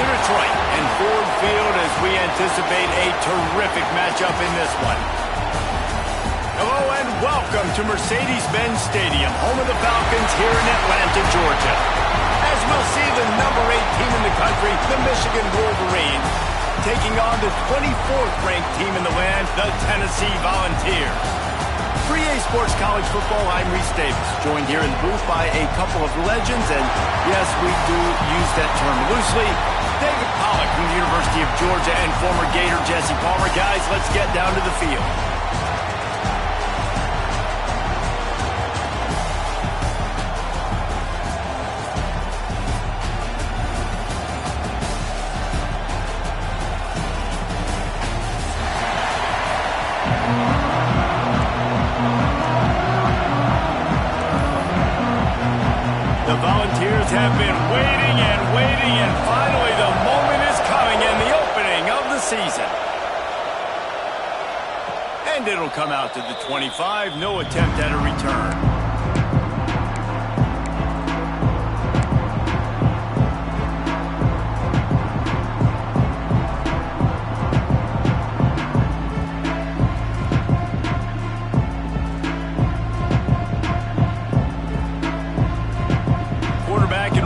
to Detroit and Ford Field as we anticipate a terrific matchup in this one. Hello and welcome to Mercedes-Benz Stadium, home of the Falcons here in Atlanta, Georgia. As we'll see the number 8 team in the country, the Michigan Wolverines, taking on the 24th ranked team in the land, the Tennessee Volunteers. For EA Sports College Football, I'm Reese Davis, joined here in the booth by a couple of legends, and yes, we do use that term loosely. David Pollack from the University of Georgia and former Gator Jesse Palmer. Guys, let's get down to the field. The Volunteers have been waiting, and finally the moment is coming in the opening of the season. And it'll come out to the 25, no attempt at a return.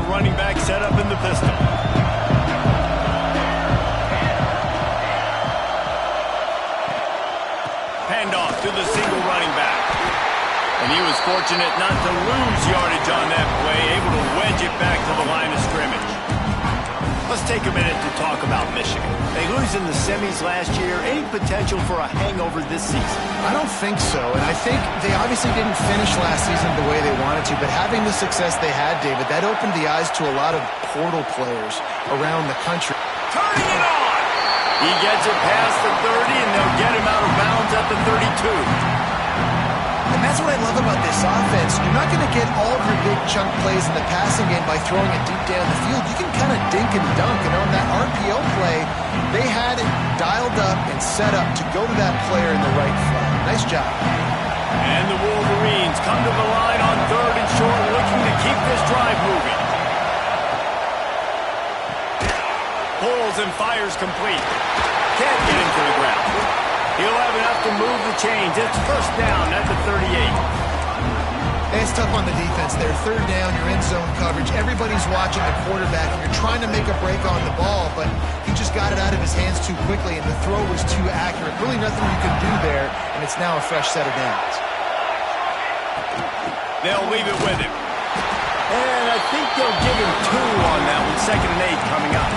Running back set up in the pistol. Handoff to the single running back. And he was fortunate not to lose yardage on that play, able to wedge it back to the line of scrimmage. Let's take a minute to talk about Michigan. They lose in the semis last year. Any potential for a hangover this season? I don't think so, and I think they obviously didn't finish last season the way they wanted to, but having the success they had, David, that opened the eyes to a lot of portal players around the country. Turning it on! He gets it past the 30, and they'll get him out of bounds at the 32. And that's what I love about this offense. You're not going to get all of your big chunk plays in the passing game by throwing it deep down the field. You can kind of dink and dunk, and on that RPO play, they had it dialed up and set up to go to that player in the right flat. Nice job. And the Wolverines come to the line on 3rd and short, looking to keep this drive moving. Pulls and fires complete. Can't get him to the ground. He'll have enough to move the chains. It's first down at the 38. It's tough on the defense there. 3rd down, you're in zone coverage. Everybody's watching the quarterback, and you're trying to make a break on the ball, but he just got it out of his hands too quickly, and the throw was too accurate. Really nothing you can do there, and it's now a fresh set of downs. They'll leave it with him. And I think they'll give him 2 on that one. 2nd and 8 coming up.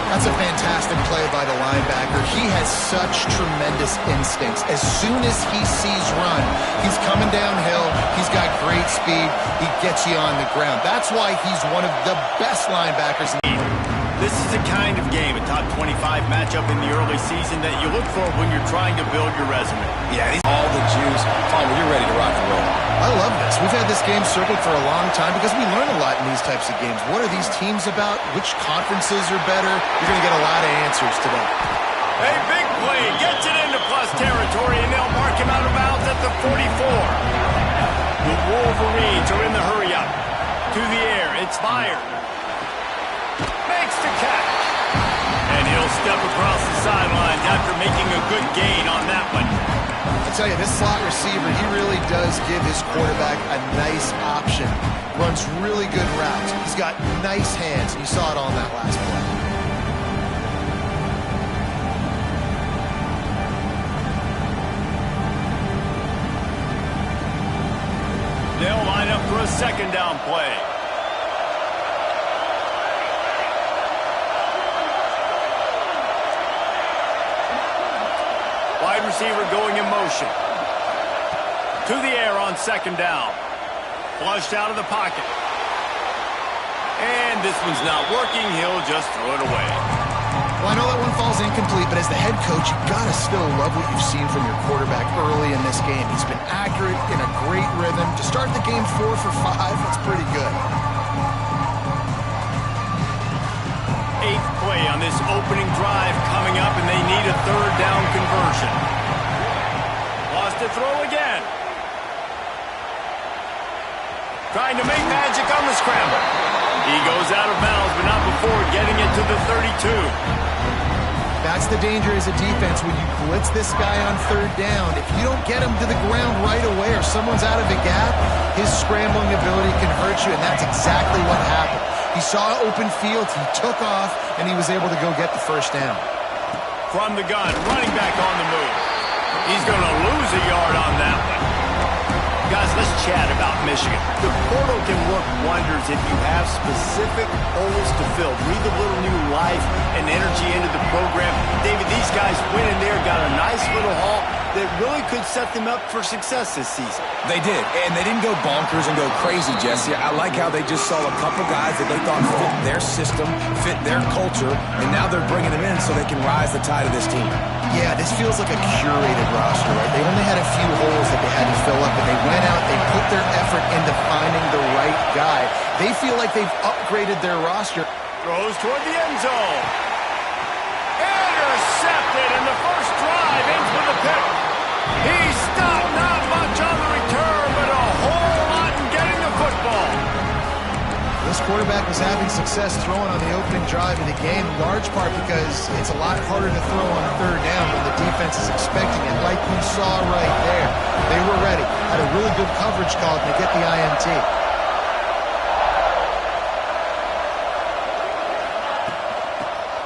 That's a fantastic play by the linebacker. He has such tremendous instincts. As soon as he sees run, he's coming downhill. He's got great speed. He gets you on the ground. That's why he's one of the best linebackers in the league. This is the kind of game, a top 25 matchup in the early season that you look for when you're trying to build your resume. Yeah, he's all the juice. Palmer, you're ready to rock and roll. I love this. We've had this game circled for a long time because we learn a lot in these types of games. What are these teams about? Which conferences are better? You're going to get a lot of answers today. A big play gets it into plus territory, and they'll mark him out of bounds at the 44. The Wolverines are in the hurry-up. To the air, it's fired. Makes the catch. And he'll step across the sidelines after making a good gain on that one. I tell you, this slot receiver, he really does give his quarterback a nice option. Runs really good routes. He's got nice hands. You saw it on that last play. They'll line up for a 2nd down play. Wide receiver going in motion. To the air on 2nd down. Flushed out of the pocket. And this one's not working. He'll just throw it away. Well, I know that one falls incomplete, but as the head coach, you've got to still love what you've seen from your quarterback early in this game. He's been accurate, in a great rhythm. To start the game 4 for 5, that's pretty good. 8th play on this opening drive coming up, and they need a 3rd down conversion. Lost to throw again. Trying to make magic on the scramble. He goes out of bounds, but not before getting it to the 32. That's the danger as a defense when you blitz this guy on third down. If you don't get him to the ground right away or someone's out of a gap, his scrambling ability can hurt you, and that's exactly what happened. He saw open field, he took off, and he was able to go get the first down. From the gun, running back on the move. He's going to lose a yard on that one. Guys, let's chat about Michigan. The portal can work wonders if you have specific holes to fill. Breathe a little new life and energy into the program. David, these guys went in there, got a nice little haul that really could set them up for success this season. They did, and they didn't go bonkers and go crazy, Jesse. I like how they just saw a couple guys that they thought fit their system, fit their culture, and now they're bringing them in so they can rise the tide of this team. Yeah, this feels like a curated roster, right? They only had a few holes that they had to fill up, and they went out, they put their effort into finding the right guy. They feel like they've upgraded their roster. Throws toward the end zone. Intercepted, and the first drive ends with a pick. He stopped, not much on the return, but a whole lot in getting the football. This quarterback was having success throwing on the opening drive of the game, in large part because it's a lot harder to throw on third down when the defense is expecting it, like we saw right there. They were ready, had a really good coverage call to get the INT.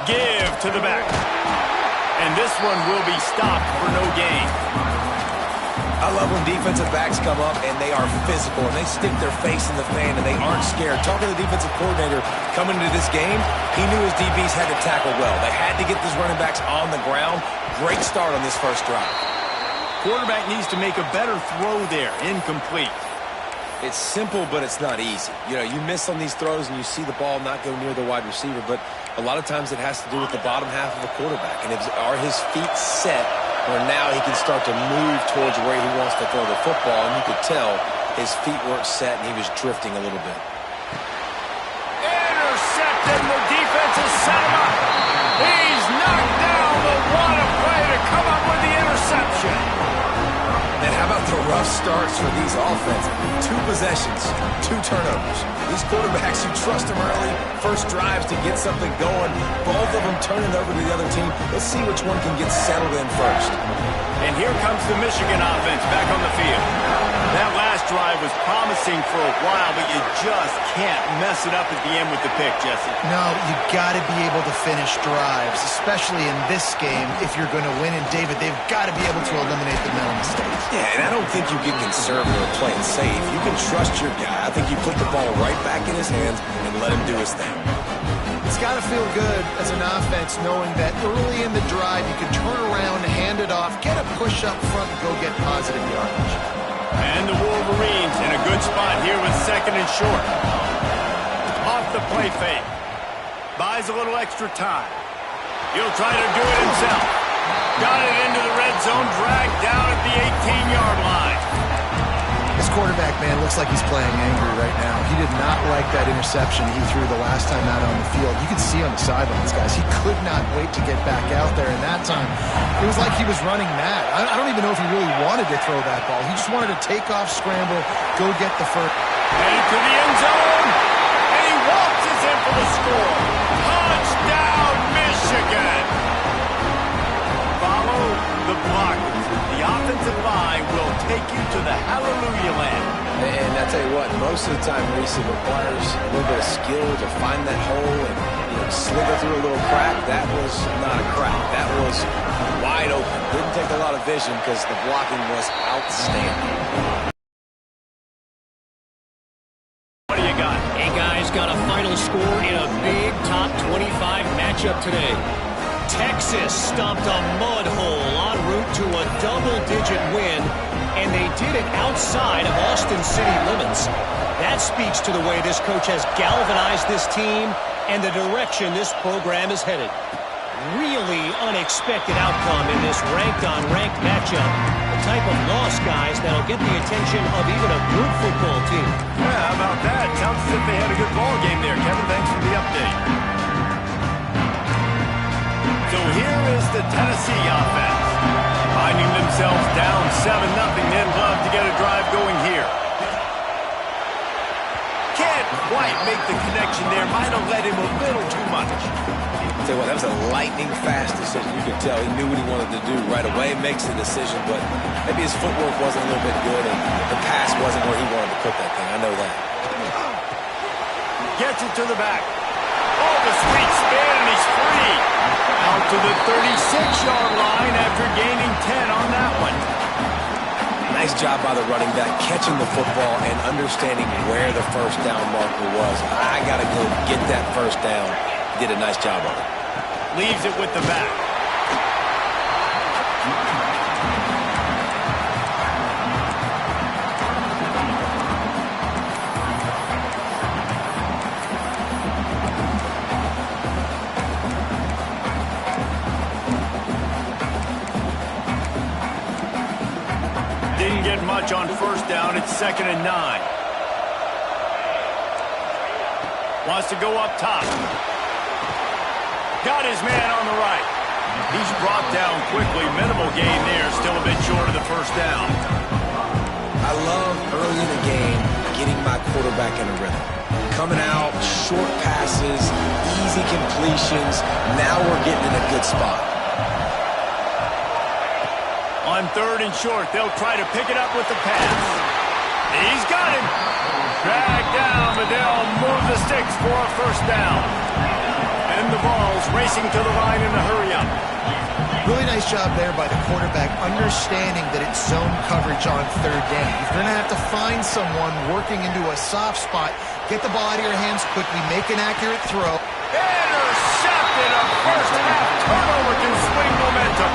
Give to the back. And this one will be stopped for no gain. I love when defensive backs come up and they are physical and they stick their face in the fan and they aren't scared. Talking to the defensive coordinator coming into this game, he knew his DBs had to tackle well. They had to get these running backs on the ground. Great start on this first drive. Quarterback needs to make a better throw there. Incomplete. It's simple, but it's not easy. You know, you miss on these throws and you see the ball not go near the wide receiver, but a lot of times it has to do with the bottom half of a quarterback. And are his feet set where now he can start to move towards where he wants to throw the football? And you could tell his feet weren't set and he was drifting a little bit. Intercepted. The defense has set him up. He's knocked down the one play to come up with the interception. And how about the rough starts for these offenses? 2 possessions, 2 turnovers. These quarterbacks, you trust them early, first drives to get something going. Both of them turning over to the other team. Let's see which one can get settled in first. And here comes the Michigan offense back on the field. That last drive was promising for a while, but you just can't mess it up at the end with the pick, Jesse. No, you got to be able to finish drives, especially in this game if you're going to win. And David, they've got to be able to eliminate the mental mistakes. Yeah, and I don't think you get conservative or play it safe. You can trust your guy. I think you put the ball right back in his hands and let him do his thing. It's got to feel good as an offense knowing that early in the drive you can turn around, hand it off, get a push up front, and go get positive yardage. And the Wolverines in a good spot here with second and short. Off the play fake. Buys a little extra time. He'll try to do it himself. Got it into the red zone, dragged down at the 18-yard line. This quarterback, man, looks like he's playing angry right now. He did not like that interception he threw the last time out on the field. You could see on the sidelines, guys, he could not wait to get back out there. And that time, it was like he was running mad. I don't even know if he really wanted to throw that ball. He just wanted to take off, scramble, go get the first. Headed to the end zone, and he waltzes in for the score. Touchdown, Michigan! Follow the blockers. The offensive line will take you to the hallelujah land. And I tell you what, most of the time, Reese, it requires a little bit of skill to find that hole and slither through a little crack. That was not a crack. That was wide open. Didn't take a lot of vision because the blocking was outstanding. What do you got? Hey, guys, got a final score in a big top 25 matchup today. Texas stomped a mud hole en route to a double-digit win, and they did it outside of Austin city limits. That speaks to the way this coach has galvanized this team and the direction this program is headed. Really unexpected outcome in this ranked-on-ranked matchup. The type of loss, guys, that'll get the attention of even a good football team. Yeah, how about that? Sounds as if they had a good ball game there. Kevin, thanks for the update. So here is the Tennessee offense. Finding themselves down 7-0, they'd love to get a drive going here. Can't quite make the connection there. Might have led him a little too much. Tell you what, that was a lightning-fast decision. You could tell he knew what he wanted to do right away, makes the decision, but maybe his footwork wasn't a little bit good, and the pass wasn't where he wanted to put that thing. I know that. Gets it to the back. Oh, the sweet spin, and he's free. Out to the 36-yard line after gaining 10 on that one. Nice job by the running back, catching the football and understanding where the first down marker was. I got to go get that first down. Did a nice job of it. Leaves it with the back. Didn't get much on first down. It's 2nd and 9. Wants to go up top. Got his man on the right. He's brought down quickly. Minimal gain there. Still a bit short of the first down. I love early in the game getting my quarterback in a rhythm. Coming out, short passes, easy completions. Now we're getting in a good spot. On 3rd and short, they'll try to pick it up with the pass. He's got him. Dragged down, but they'll move the sticks for a first down. And the ball's racing to the line in a hurry-up. Really nice job there by the quarterback, understanding that it's zone coverage on 3rd down. You're going to have to find someone working into a soft spot, get the ball out of your hands quickly, make an accurate throw. Intercepted. A first-half turnover can swing momentum.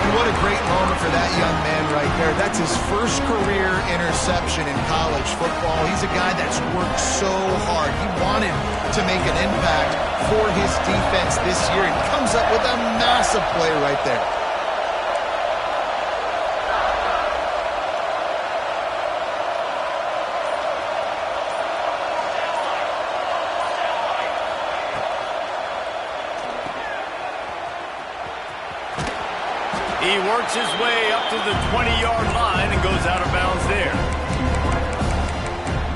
And what a great moment for that young man right there. That's his first career interception in college football. He's a guy that's worked so hard. He wanted to make an impact for his defense this year and comes up with a massive play right there. He works his way up to the 20-yard line and goes out of bounds there.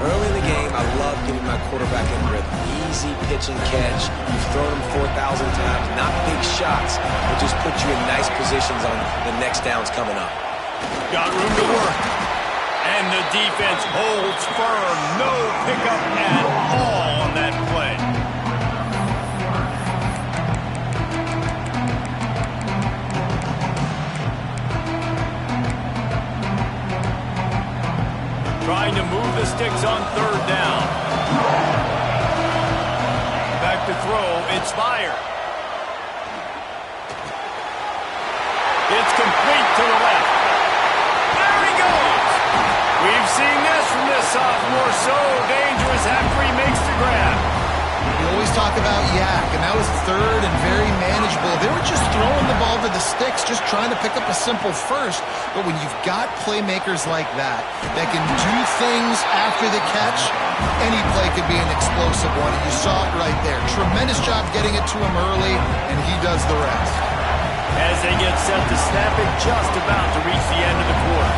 Early in the game, I love getting my quarterback in rhythm. Easy pitch and catch. You've thrown him 4,000 times. Not big shots, but just put you in nice positions on the next downs coming up. Got room to work. And the defense holds firm. No pickup at all on that play. Trying to move the sticks on 3rd down. Back to throw. It's fired. It's complete to the left. There he goes. We've seen this from this sophomore. So dangerous after he makes the grab. We always talk about yak, and that was 3rd and very manageable. They were just throwing the ball to the sticks, just trying to pick up a simple first. But when you've got playmakers like that can do things after the catch, any play could be an explosive one, and you saw it right there. Tremendous job getting it to him early, and he does the rest. As they get set to snap it, just about to reach the end of the quarter.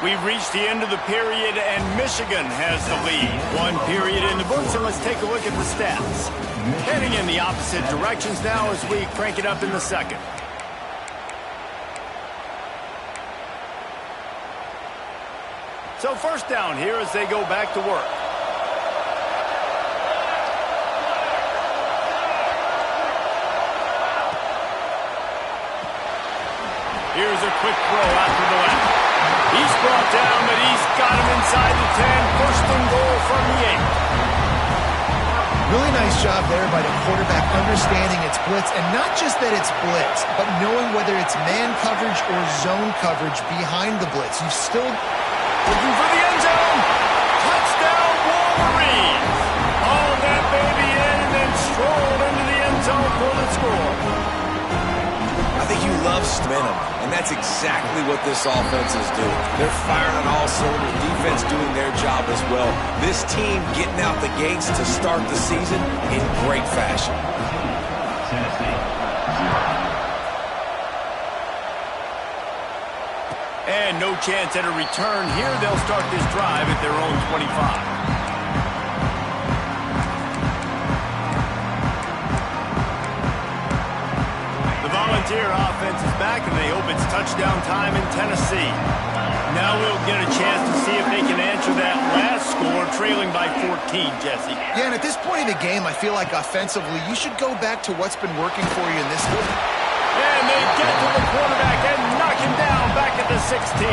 We've reached the end of the period, and Michigan has the lead. 1 period in the books, and let's take a look at the stats. Heading in the opposite directions now as we crank it up in the 2nd. So first down here as they go back to work. Here's a quick throw out to the left. He's brought down, but he's got him inside the 10. First and goal from the 8. Really nice job there by the quarterback understanding it's blitz, and not just that it's blitz, but knowing whether it's man coverage or zone coverage behind the blitz. You've still looking for the end zone. Touchdown, Wolverines. Hauled that baby in and then strolled into the end zone for the score. I think you love momentum, and that's exactly what this offense is doing. They're firing on all cylinders, defense doing their job as well. This team getting out the gates to start the season in great fashion. Tennessee. And no chance at a return here. They'll start this drive at their own 25. Volunteer offense is back, and they hope it's touchdown time in Tennessee. Now we'll get a chance to see if they can answer that last score, trailing by 14, Jesse. Yeah, and at this point in the game, I feel like offensively, you should go back to what's been working for you in this game. And they get to the quarterback and knock him down back at the 16.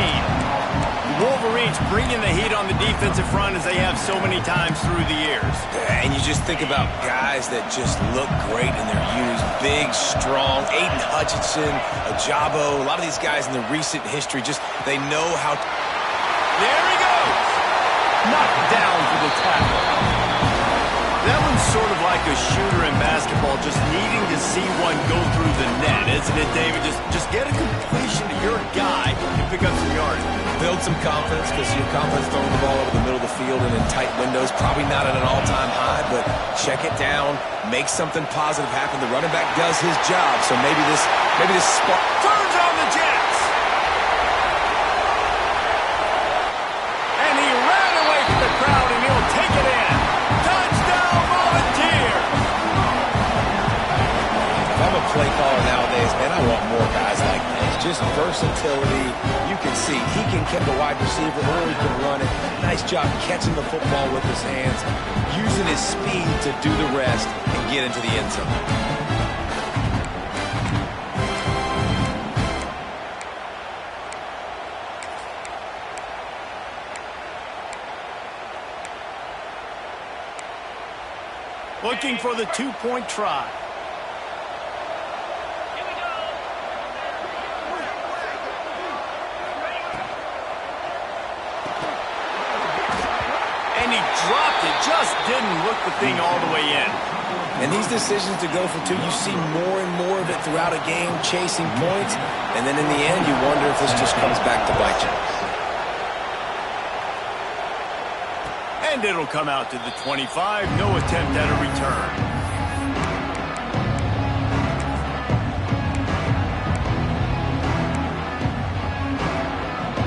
Wolverines bringing the heat on the defensive front as they have so many times through the years. And you just think about guys that just look great in their youth. Big, strong, Aiden Hutchinson, Ajabo. A lot of these guys in the recent history, just they know how. There he goes. Knocked down for the tackle. That one's sort of like a shooter in basketball, just needing to see one go through the net, isn't it, David? Just get a completion to your guy and pick up some yardage. Build some confidence, because your confidence throwing the ball over the middle of the field and in tight windows, probably not at an all-time high, but check it down, make something positive happen. The running back does his job, so maybe this spark. Turns on the Jets. And he ran away from the crowd, and he'll take it in. Touchdown, Volunteer. If I'm a play caller nowadays, man, I want more guys like this. Just versatility. You can see he can catch a wide receiver or he can run it. Nice job catching the football with his hands, using his speed to do the rest and get into the end zone. Looking for the two-point try. Dropped it, just didn't look the thing all the way in. And these decisions to go for two, you see more and more of it throughout a game, chasing points, and then in the end, you wonder if this just comes back to bite you. And it'll come out to the 25, no attempt at a return.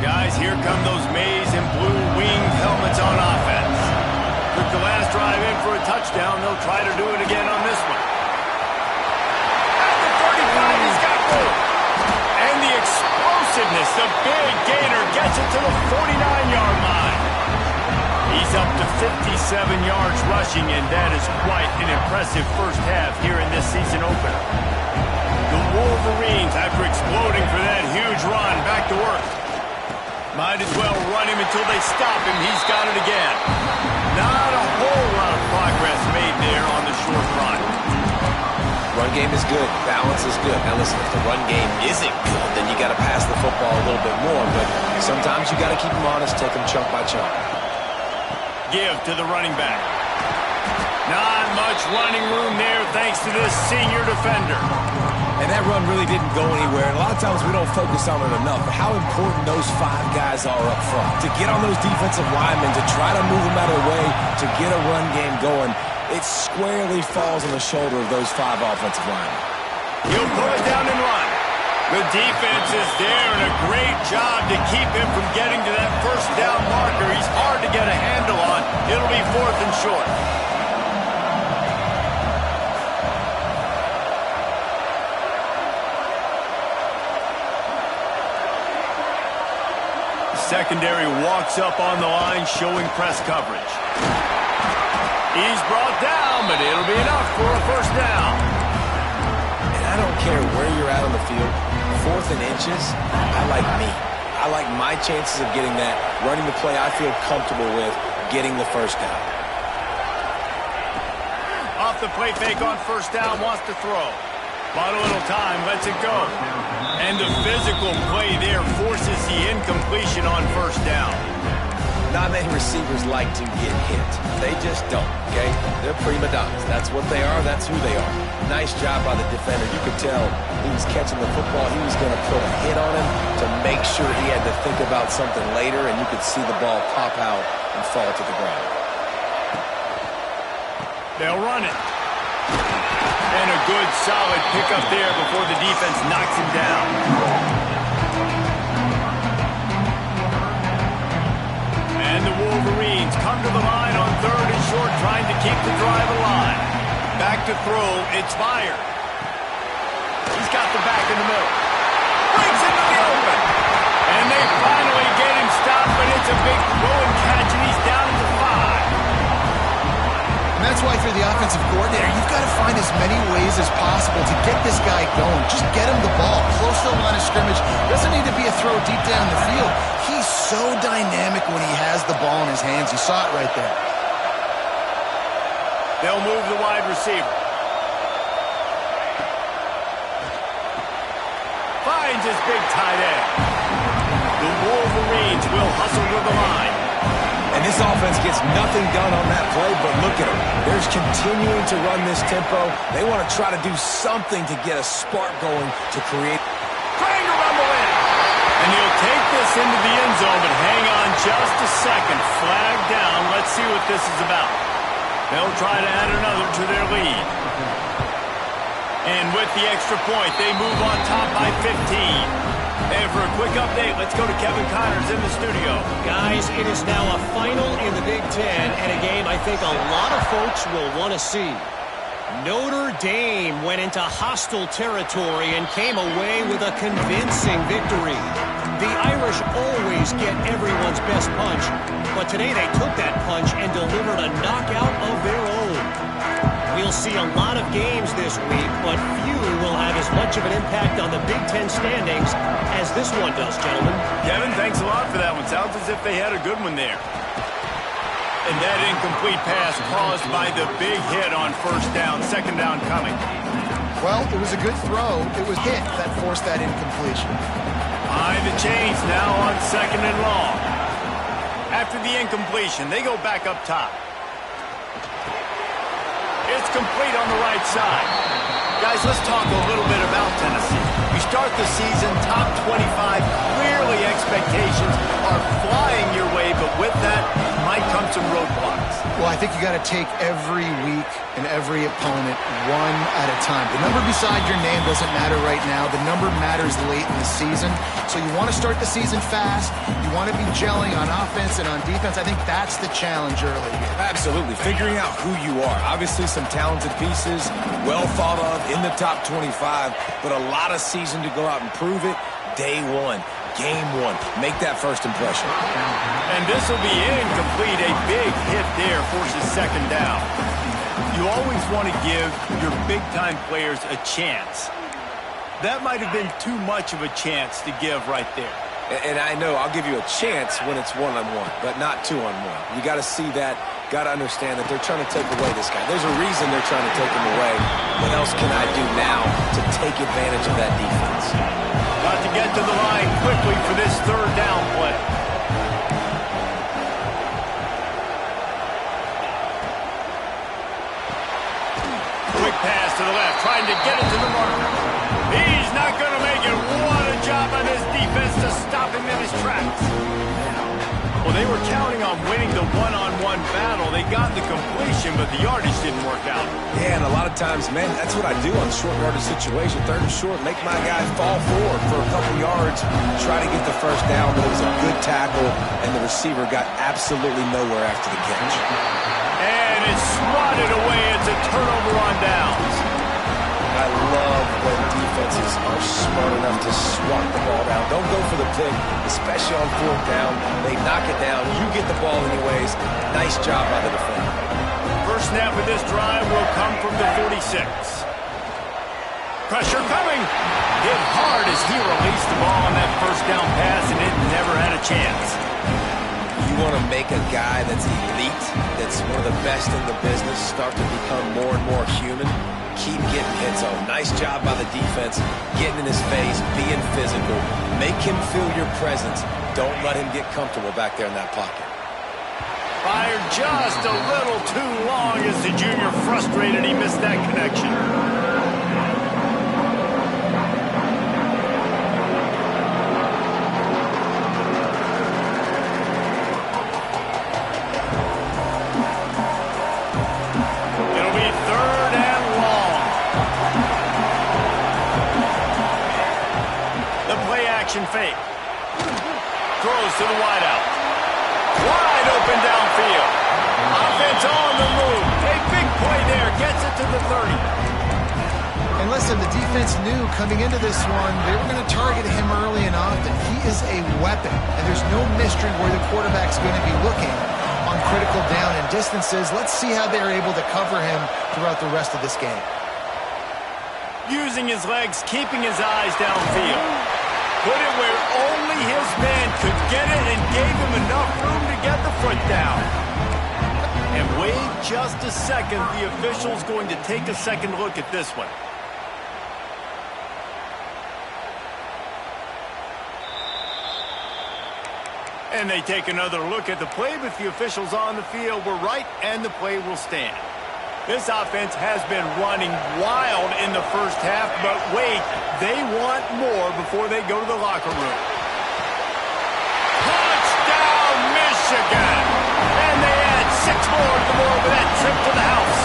Guys, here come those maize and blue winged helmets on offense. Took the last drive in for a touchdown. They'll try to do it again on this one. At the 35, he's got room. And the explosiveness, the big gainer gets it to the 49-yard line. He's up to 57 yards rushing, and that is quite an impressive first half here in this season opener. The Wolverines, after exploding for that huge run, back to work. Might as well run him until they stop him. He's got it again. Not a whole lot of progress made there on the short run. Run game is good. Balance is good. Now listen, if the run game isn't good, then you got to pass the football a little bit more. But sometimes you got to keep them honest, take them chunk by chunk. Give to the running back. Not much running room there thanks to this senior defender. And that run really didn't go anywhere. And a lot of times we don't focus on it enough. But how important those five guys are up front. To get on those defensive linemen, to try to move them out of the way, to get a run game going, it squarely falls on the shoulder of those five offensive linemen. He'll pull it down and run. The defense is there, and a great job to keep him from getting to that first down marker. He's hard to get a handle on. It'll be 4th and short. Secondary walks up on the line, showing press coverage. He's brought down, but it'll be enough for a first down. And I don't care where you're at on the field, 4th and inches, I like me. I like my chances of getting that, running the play I feel comfortable with, getting the first down. Off the play fake on first down, wants to throw. Bought a little time, lets it go. And the physical play there forces the incompletion on first down. Not many receivers like to get hit. They just don't, okay? They're prima donnas. That's what they are. That's who they are. Nice job by the defender. You could tell he was catching the football. He was going to put a hit on him to make sure he had to think about something later, and you could see the ball pop out and fall to the ground. They'll run it. And a good, solid pickup there before the defense knocks him down. And the Wolverines come to the line on 3rd and short, trying to keep the drive alive. Back to throw. It's fired. He's got the back in the middle. Brings into the open. And they finally get him stopped, but it's a big throw and catch, and he's down to 5. And that's why if you're the offensive coordinator, you've got to find as many ways as possible to get this guy going. Just get him the ball close to the line of scrimmage. Doesn't need to be a throw deep down the field. He's so dynamic when he has the ball in his hands. You saw it right there. They'll move the wide receiver. Finds his big tight end. The Wolverines will hustle to the line. And this offense gets nothing done on that play, but look at them. They're continuing to run this tempo. They want to try to do something to get a spark going to create. Trying to rumble in. And he'll take this into the end zone, but hang on just a second. Flag down. Let's see what this is about. They'll try to add another to their lead. And with the extra point, they move on top by 15. And for a quick update, let's go to Kevin Connors in the studio. Guys, it is now a final in the Big Ten, and a game I think a lot of folks will want to see. Notre Dame went into hostile territory and came away with a convincing victory. The Irish always get everyone's best punch, but today they took that punch and delivered a knockout of their own. We'll see a lot of games this week, but few will have as much of an impact on the Big Ten standings as this one does, gentlemen. Kevin, thanks a lot for that one. Sounds as if they had a good one there. And that incomplete pass caused by the big hit on 1st down, 2nd down coming. Well, it was a good throw. It was hit that forced that incompletion. Behind the chains now on 2nd and long. After the incompletion, they go back up top. It's complete on the right side. Guys, let's talk a little bit about Tennessee. You start the season top 25. Clearly expectations are flying your way, but with that might come some roadblocks. Well, I think you got to take every week and every opponent one at a time. The number beside your name doesn't matter right now. The number matters late in the season. So you want to start the season fast. You want to be gelling on offense and on defense. I think that's the challenge early here. Absolutely. Figuring out who you are. Obviously some talented pieces, well thought of in the top 25, but a lot of season to go out and prove it. Day one. Game one. Make that first impression. And this will be incomplete. A big hit there forces 2nd down. You always want to give your big-time players a chance. That might have been too much of a chance to give right there. And I know I'll give you a chance when it's one-on-one, but not two-on-one. You got to see that, got to understand that they're trying to take away this guy. There's a reason they're trying to take him away. What else can I do now to take advantage of that defense? Got to get to the line quickly for this 3rd down play. Quick pass to the left, trying to get it to the marker. He's not going to make it. What a job on his defense to stop him in his tracks. Well, they were counting on winning the one-on-one battle. They got the completion, but the yardage didn't work out. Yeah, and a lot of times, man, that's what I do on short yardage situation. 3rd and short, make my guy fall forward for a couple yards, try to get the 1st down, but it was a good tackle, and the receiver got absolutely nowhere after the catch. And it's swatted away. It's a turnover on downs. I love when defenses are smart enough to swat the ball down. Don't go for the pick, especially on 4th down. They knock it down. You get the ball anyways. Nice job by the defender. First snap of this drive will come from the 46. Pressure coming. Hit hard as he released the ball on that 1st down pass, and it never had a chance. You want to make a guy that's elite, that's one of the best in the business, start to become more and more human. Keep getting hits on. Nice job by the defense, getting in his face, being physical. Make him feel your presence. Don't let him get comfortable back there in that pocket. Fired just a little too long as the junior frustrated. He missed that connection. Fake. Throws to the wideout. Wide open downfield. Offense on the move. A big play there. Gets it to the 30. And listen, the defense knew coming into this one, they were going to target him early and often. He is a weapon, and there's no mystery where the quarterback's going to be looking on critical down and distances. Let's see how they're able to cover him throughout the rest of this game. Using his legs, keeping his eyes downfield. Put it where only his man could get it and gave him enough room to get the foot down. And wait just a second. The official's going to take a second look at this one. And they take another look at the play, but the officials on the field were right, and the play will stand. This offense has been running wild in the first half, but wait, they want more before they go to the locker room. Touchdown, Michigan! And they add 6 more to the board with that trip to the house.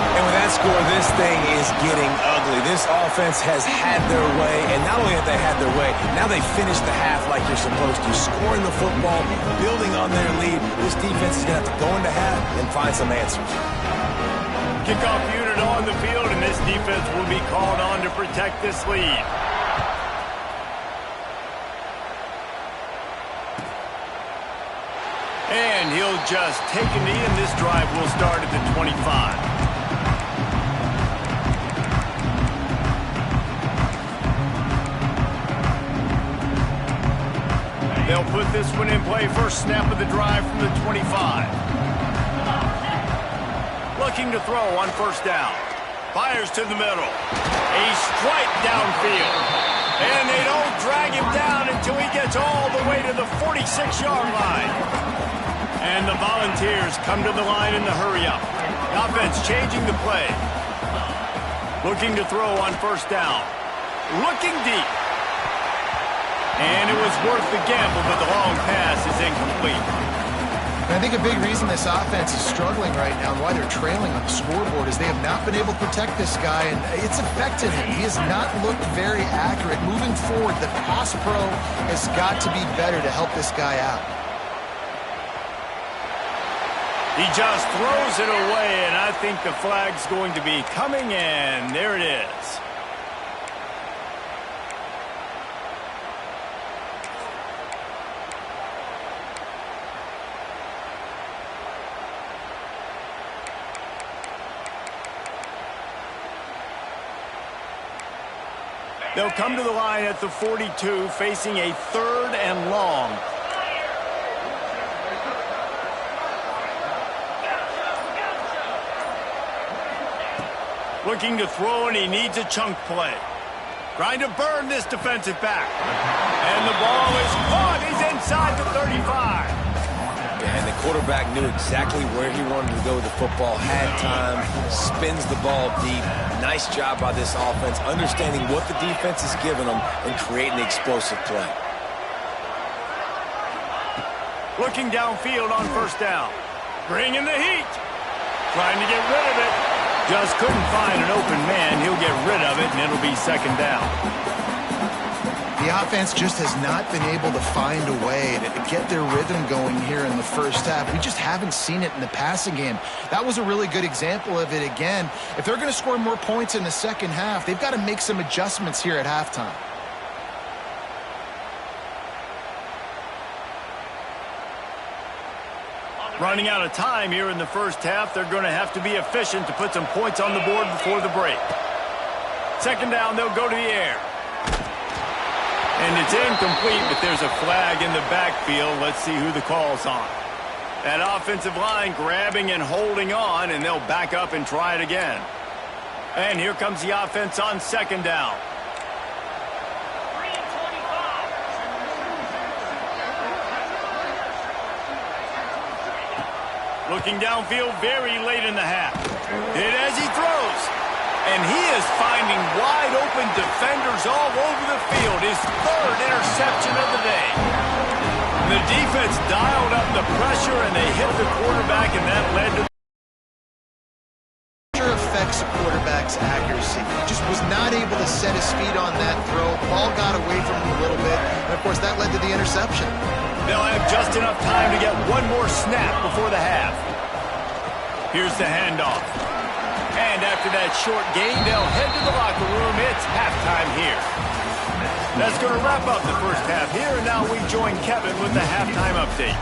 And with that score, this thing is getting ugly. This offense has had their way, and not only have they had their way, now they finished the half like you're supposed to, scoring the football, building on their lead. This defense is going to have to go into half and find some answers. Kickoff unit on the field, and this defense will be called on to protect this lead. And he'll just take a knee, and this drive will start at the 25. They'll put this one in play. First snap of the drive from the 25. Looking to throw on first down. Fires to the middle. A strike downfield. And they don't drag him down until he gets all the way to the 46-yard line. And the Volunteers come to the line in the hurry-up. Offense changing the play. Looking to throw on first down. Looking deep. And it was worth the gamble, but the long pass is incomplete. And I think a big reason this offense is struggling right now and why they're trailing on the scoreboard is they have not been able to protect this guy, and it's affected him. He has not looked very accurate. Moving forward, the pass pro has got to be better to help this guy out. He just throws it away, and I think the flag's going to be coming, and there it is. They'll come to the line at the 42, facing a 3rd and long. Looking to throw, and he needs a chunk play. Trying to burn this defensive back. And the ball is caught. He's inside the 35. And the quarterback knew exactly where he wanted to go with the football, had time, spins the ball deep. Nice job by this offense, understanding what the defense is giving them and creating the explosive play. Looking downfield on first down. Bringing the heat. Trying to get rid of it. Just couldn't find an open man. He'll get rid of it, and it'll be second down. The offense just has not been able to find a way to get their rhythm going here in the first half. We just haven't seen it in the passing game. That was a really good example of it again. If they're going to score more points in the second half, they've got to make some adjustments here at halftime. Running out of time here in the first half. They're going to have to be efficient to put some points on the board before the break. Second down, they'll go to the air. And it's incomplete, but there's a flag in the backfield. Let's see who the call's on. That offensive line grabbing and holding on, and they'll back up and try it again. And here comes the offense on second down. Looking downfield very late in the half. Hit as he throws. And he is finding wide-open defenders all over the field. His 3rd interception of the day. The defense dialed up the pressure, and they hit the quarterback, and that led to... Pressure affects a quarterback's accuracy. He just was not able to set his feet on that throw. Ball got away from him a little bit, and, of course, that led to the interception. They'll have just enough time to get one more snap before the half. Here's the handoff. And after that short gain, they'll head to the locker room. It's halftime here. That's going to wrap up the first half here, and now we join Kevin with the halftime update.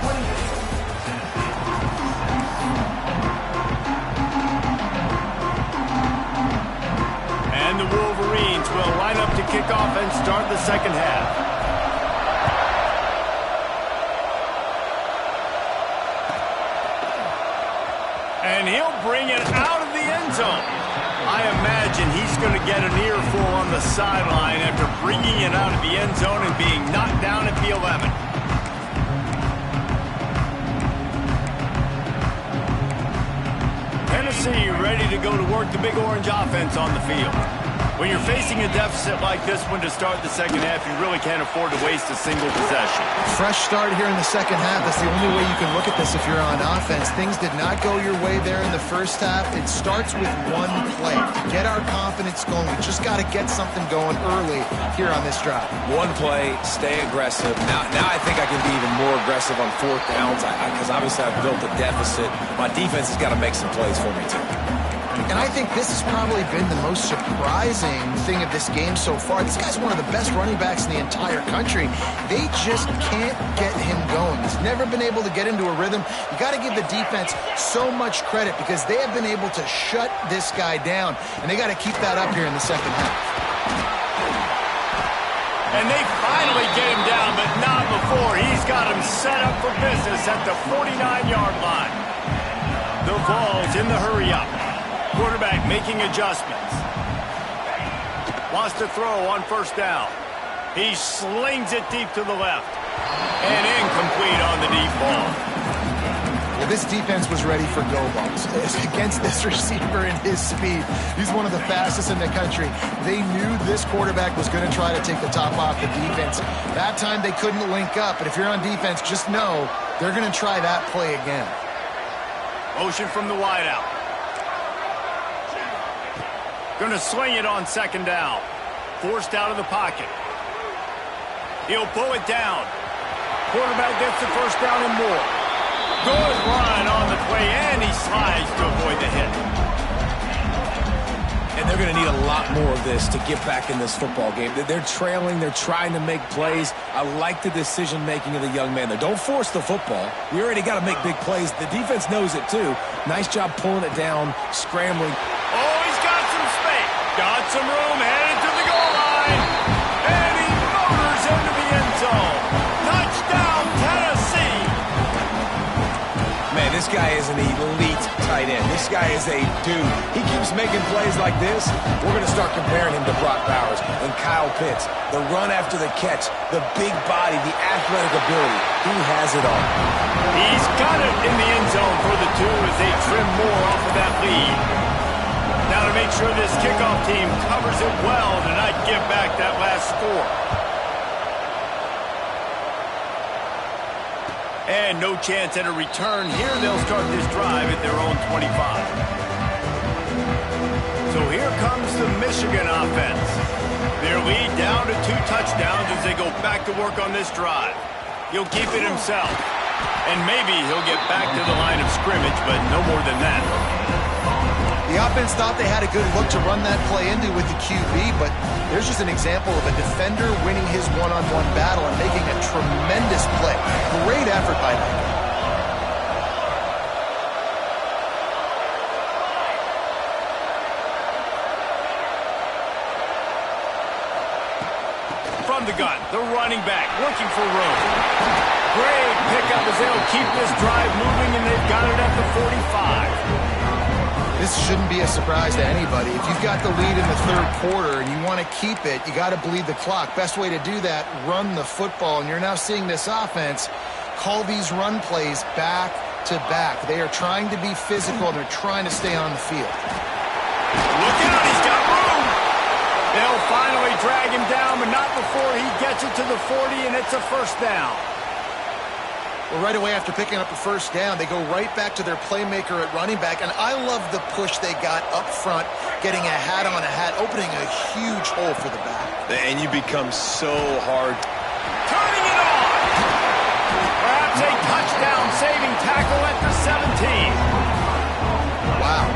And the Wolverines will line up to kick off and start the second half. And he'll bring it out of the end zone. I imagine he's going to get an earful on the sideline after bringing it out of the end zone and being knocked down at the 11. Tennessee ready to go to work the Big Orange offense on the field. When you're facing a deficit like this one to start the second half, you really can't afford to waste a single possession. Fresh start here in the second half. That's the only way you can look at this if you're on offense. Things did not go your way there in the first half. It starts with one play. To get our confidence going, we just got to get something going early here on this drive. One play, stay aggressive. Now I think I can be even more aggressive on fourth downs because obviously I've built a deficit. My defense has got to make some plays for me too. And I think this has probably been the most surprising thing of this game so far. This guy's one of the best running backs in the entire country. They just can't get him going. He's never been able to get into a rhythm. You got to give the defense so much credit because they have been able to shut this guy down, and they got to keep that up here in the second half. And they finally get him down, but not before. He's got him set up for business at the 49-yard line. The ball's in the hurry-up. Quarterback making adjustments. Wants to throw on first down. He slings it deep to the left. And incomplete on the deep ball. Well, this defense was ready for go balls against this receiver and his speed. He's one of the fastest in the country. They knew this quarterback was going to try to take the top off the defense. That time they couldn't link up, but if you're on defense, just know they're going to try that play again. Motion from the wideout. Going to sling it on second down. Forced out of the pocket. He'll pull it down. Quarterback gets the first down and more. Good run on the play, and he slides to avoid the hit. And they're going to need a lot more of this to get back in this football game. They're trailing. They're trying to make plays. I like the decision-making of the young man there. Don't force the football. We already got to make big plays. The defense knows it, too. Nice job pulling it down, scrambling. Oh, he's got some space. Got some room, headed to the goal line. And he motors into the end zone. Touchdown, Tennessee. Man, this guy is an elite tight end. This guy is a dude. He keeps making plays like this. We're going to start comparing him to Brock Bowers and Kyle Pitts. The run after the catch, the big body, the athletic ability. He has it all. He's got it in the end zone for the two as they trim more off of that lead. Now to make sure this kickoff team covers it well to not give back that last score. And no chance at a return here. They'll start this drive at their own 25. So here comes the Michigan offense. Their lead down to 2 touchdowns as they go back to work on this drive. He'll keep it himself. And maybe he'll get back to the line of scrimmage, but no more than that. The offense thought they had a good look to run that play into with the QB, but there's just an example of a defender winning his one-on-one battle and making a tremendous play. Great effort by them. From the gun, the running back looking for room. Great pickup as they'll keep this drive moving, and they've got it at the 45. This shouldn't be a surprise to anybody. If you've got the lead in the third quarter and you want to keep it, you got to bleed the clock. Best way to do that, run the football. And you're now seeing this offense call these run plays back to back. They are trying to be physical, and they're trying to stay on the field. Look out, he's got room. They'll finally drag him down, but not before he gets it to the 40, and it's a first down. Well, right away after picking up a first down, they go right back to their playmaker at running back. And I love the push they got up front, getting a hat on a hat, opening a huge hole for the back. And you become so hard. Turning it on. It's a touchdown-saving tackle at the 17. Wow.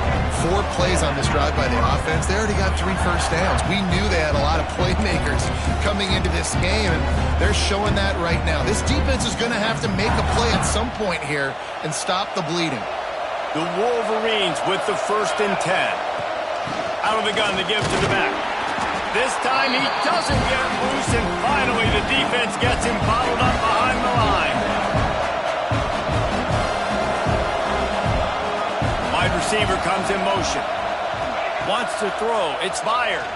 4 plays on this drive by the offense. They already got 3 first downs. We knew they had a lot of playmakers coming into this game, and they're showing that right now. This defense is going to have to make a play at some point here and stop the bleeding. The Wolverines with the 1st and 10. Out of the gun to give to the back. This time he doesn't get loose, and finally the defense gets him bottled up behind the line. Wide receiver comes in motion. Wants to throw. It's fired.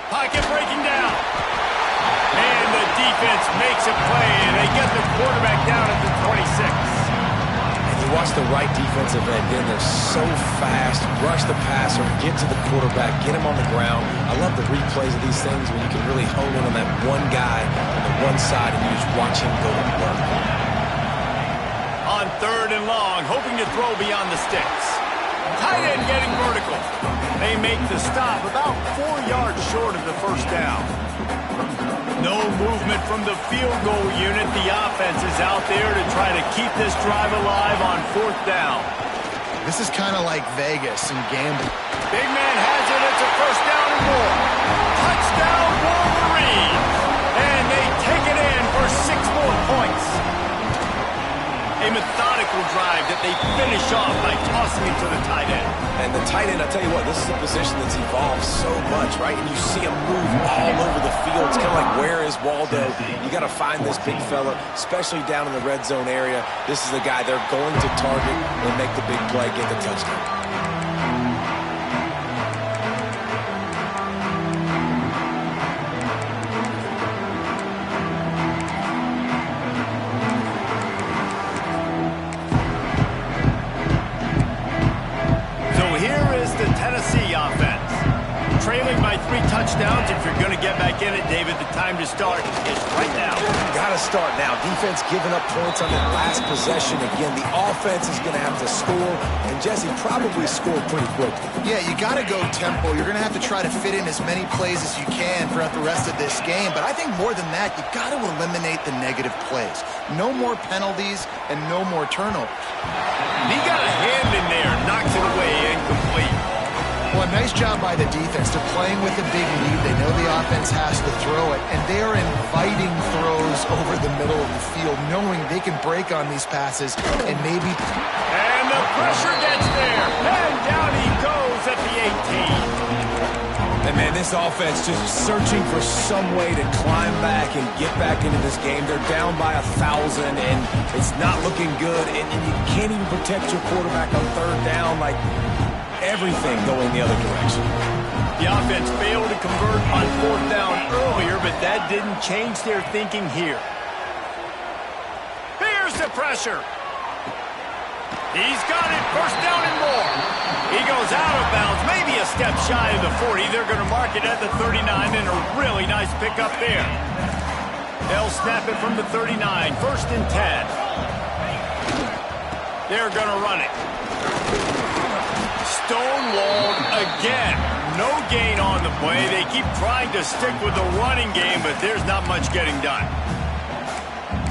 Pocket breaking down. And the defense makes a play, and they get the quarterback down at the 26. You watch the right defensive end in there so fast, rush the passer, get to the quarterback, get him on the ground. I love the replays of these things when you can really hone in on that one guy on the one side and you just watch him go to work. On 3rd and long, hoping to throw beyond the sticks. Tight end getting vertical. They make the stop about 4 yards short of the 1st down. No movement from the field goal unit. The offense is out there to try to keep this drive alive on 4th down. This is kind of like Vegas and gambling. Big man has it. It's a 1st down and more. Touchdown Wolverine. And they take it in for 6 more points. A methodical drive that they finish off by tossing it to the tight end. And the tight end, I'll tell you what, this is a position that's evolved so much, right? And you see him move all over the field. It's kind of like, where is Waldo? You got to find this big fella, especially down in the red zone area. This is the guy they're going to target and make the big play, get the touchdown. Trailing by 3 touchdowns. If you're going to get back in it, David, the time to start is right now. Got to start now. Defense giving up points on that last possession. Again, the offense is going to have to score, and Jesse probably scored pretty quickly. Yeah, you got to go tempo. You're going to have to try to fit in as many plays as you can throughout the rest of this game. But I think more than that, you got to eliminate the negative plays. No more penalties and no more turnovers. He got a hand in there, knocks it away, incomplete. Well, nice job by the defense. They're playing with a big lead. They know the offense has to throw it, and they are inviting throws over the middle of the field, knowing they can break on these passes and maybe... And the pressure gets there, and down he goes at the 18. And, man, this offense just searching for some way to climb back and get back into this game. They're down by 1,000, and it's not looking good, and you can't even protect your quarterback on 3rd down. Like, everything going the other direction. The offense failed to convert on 4th down earlier, but that didn't change their thinking here. Here's the pressure. He's got it. 1st down and more. He goes out of bounds, maybe a step shy of the 40. They're going to mark it at the 39, and a really nice pickup there. They'll snap it from the 39. 1st and 10. They're going to run it. Stonewalled again. No gain on the play. They keep trying to stick with the running game, but there's not much getting done.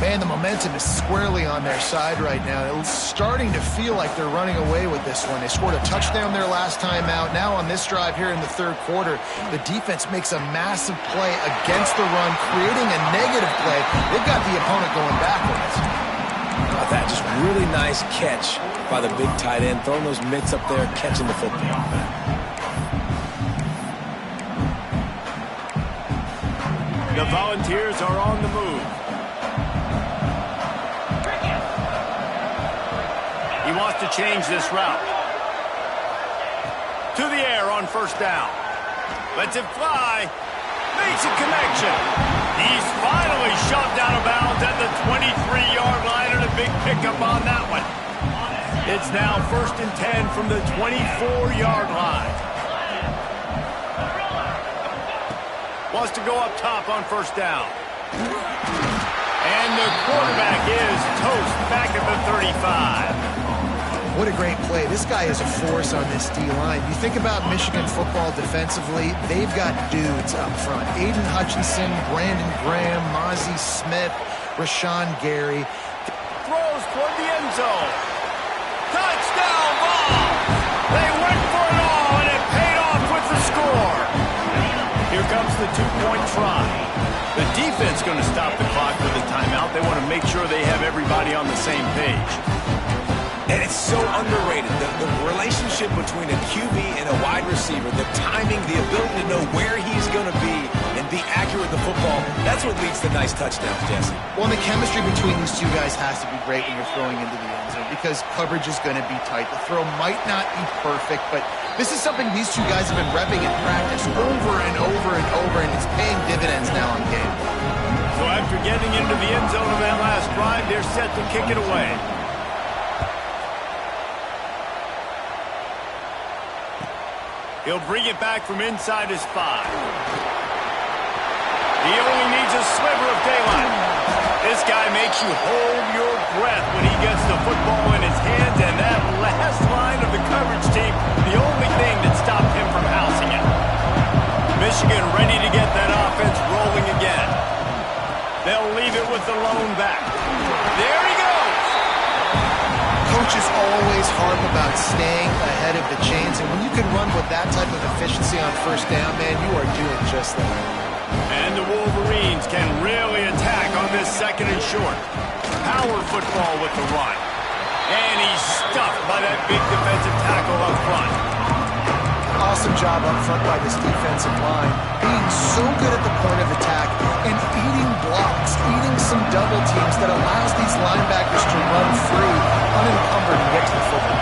Man, the momentum is squarely on their side right now. It's starting to feel like they're running away with this one. They scored a touchdown their last time out. Now on this drive here in the 3rd quarter, the defense makes a massive play against the run, creating a negative play. They've got the opponent going backwards. That just really nice catch by the big tight end, throwing those mitts up there, catching the football. The Volunteers are on the move. He wants to change this route. To the air on 1st down. Lets it fly. Makes a connection. He's finally shoved out of bounds at the 23-yard line, and a big pickup on that one. It's now 1st and 10 from the 24-yard line. Wants to go up top on 1st down. And the quarterback is toast back at the 35. What a great play. This guy is a force on this D-line. You think about Michigan football defensively, they've got dudes up front. Aiden Hutchinson, Brandon Graham, Mozzie Smith, Rashawn Gary. Throws toward the end zone. Touchdown ball! They went for it all, and it paid off with the score. Here comes the two-point try. The defense going to stop the clock with a timeout. They want to make sure they have everybody on the same page. And it's so underrated, the relationship between a QB and a wide receiver, the timing, the ability to know where he's going to be and be accurate with the football, that's what leads to nice touchdowns, Jesse. Well, the chemistry between these two guys has to be great when you're throwing into the end zone because coverage is going to be tight. The throw might not be perfect, but this is something these two guys have been repping in practice over and over and over, and it's paying dividends now on game. So after getting into the end zone of that last drive, they're set to kick it away. He'll bring it back from inside his 5. He only needs a sliver of daylight. This guy makes you hold your breath when he gets the football in his hands, and that last line of the coverage team, the only thing that stopped him from housing it. Michigan ready to get that offense rolling again. They'll leave it with the lone back. There he goes! Coaches always harp about staying ahead of the chains, and when you can run with that type of efficiency on first down, man, you are doing just that. And the Wolverines can really attack on this second and short. Power football with the run. And he's stuffed by that big defensive tackle up front. Awesome job up front by this defensive line, being so good at the point of attack and eating blocks, eating some double teams that allows these linebackers to run free, unencumbered, and get to the football.